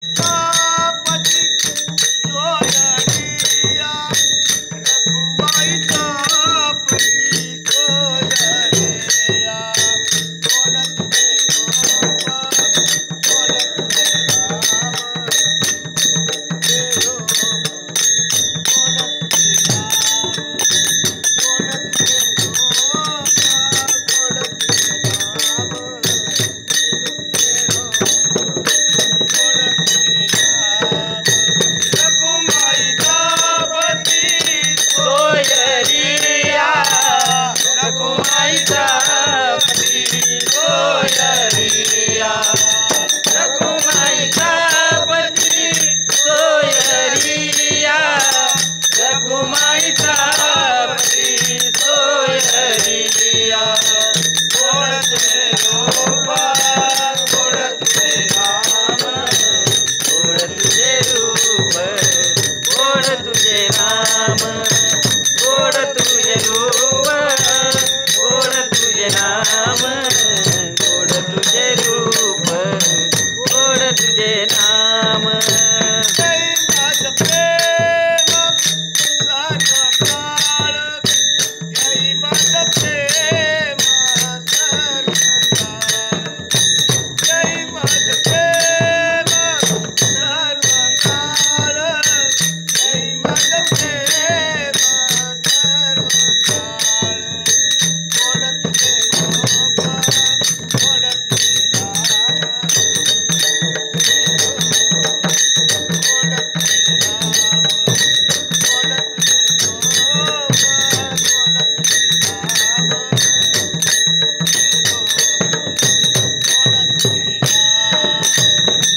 पती सोयरिया रघुमाईचा पती सोयरिया कोण तुझे रूप कोण तुझे नाम हे रूप कोण तुझे नाम कोण तुझे रूप कोण तुझे नाम रघुमाईचा पती सोयरिया रघुमाईचा पती सोयरिया रघुमाईचा पती सोयरिया रघुमाईचा पती सोयरिया कोण तुझे रूप कोण तुझे नाम कोण तुझे रूप कोण तुझे नाम कोण तुझे रूप कोण तुझे नाम कोण तुझे रूप कोण तुझे नाम जय माझ प्रेम सर्वकाळ जय माझ प्रेम सर्वकाळ जय माझ प्रेम सर्वकाळ जय माझ प्रेम सर्वकाळ कोण तुझे रूप कोण तुझे नाम कोण तुझे नाम कोण तुझे रूप कोण तुझे नाम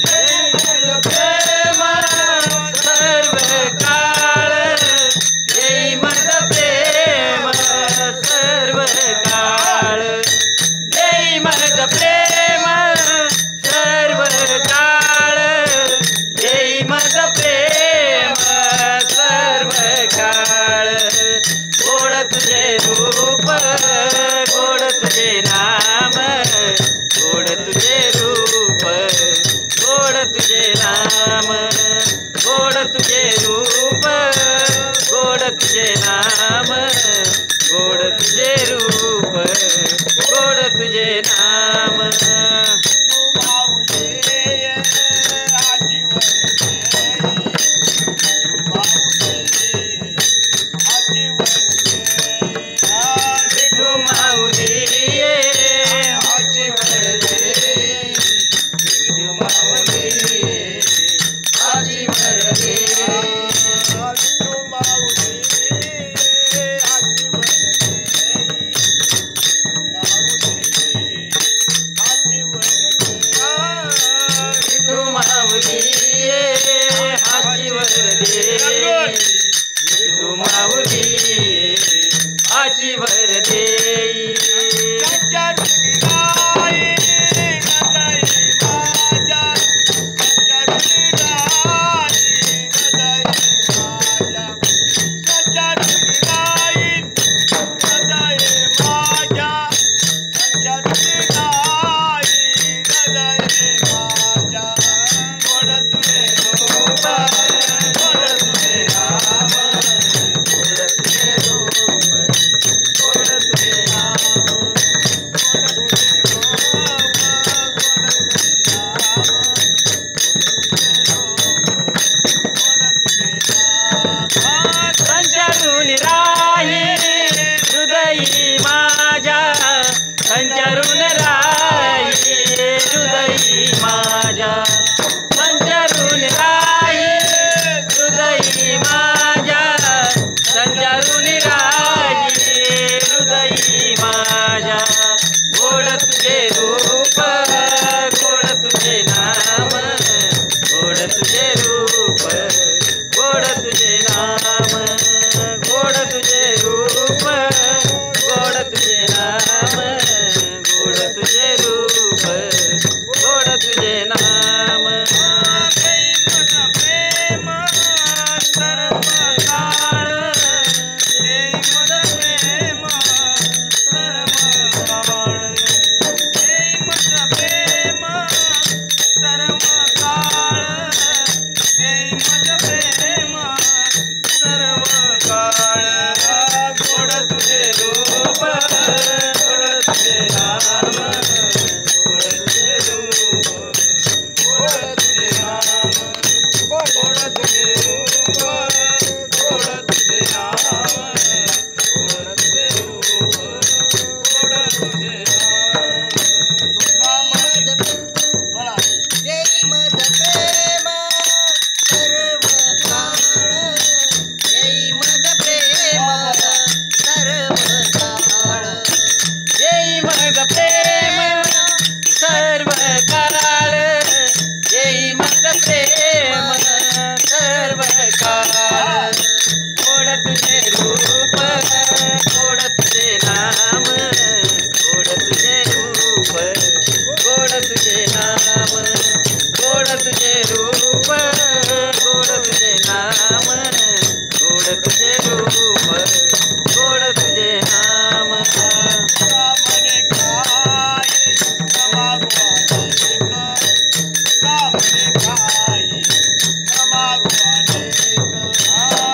जय माझ प्रेम सर्वकाळ जय माझ प्रेम सर्वकाळ जय माझ प्रेम सर्वकाळ जय माझ प्रेम सर्वकाळ कोण तुझे रूप कोण तुझे नाम कोण तुझे रूप कोण तुझे नाम कोण तुझे रूप कोण तुझे नाम कोण तुझे रूप कोण तुझे नाम विठू माऊली विठू माऊली आजी वरदे विठू माऊली आजी वरदे विठू माऊली आजी वरदे विठू माऊली आजी वरदे कोण तुझे रूप कोण तुझे नाम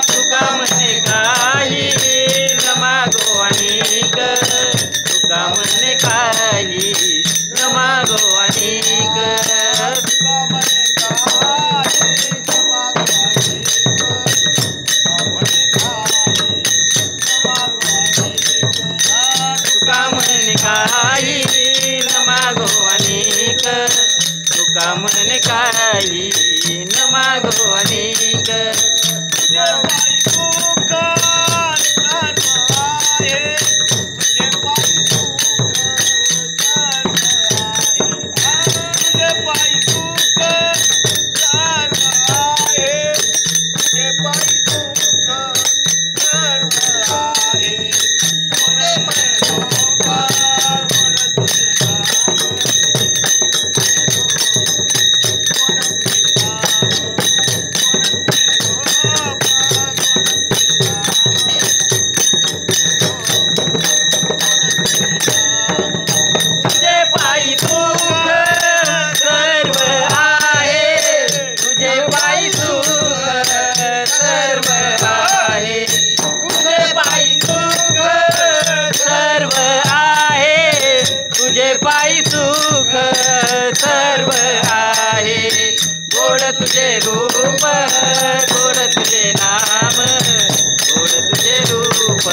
तुका म्हणे काही न मागो अनेक तुका म्हणे काही न मागो अनेक तुका म्हणे काही न मागो अनेक तुका म्हणे काही न मागो अनेक तुझे पायी सुख सर्व आहे गोड तुझे रूप गोड तुझे नाम गोड तुझे रूप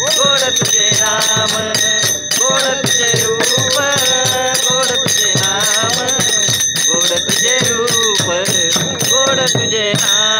गोड तुझे नाम गोड तुझे रूप गोड तुझे नाम गोड तुझे रूप गोड तुझे नाम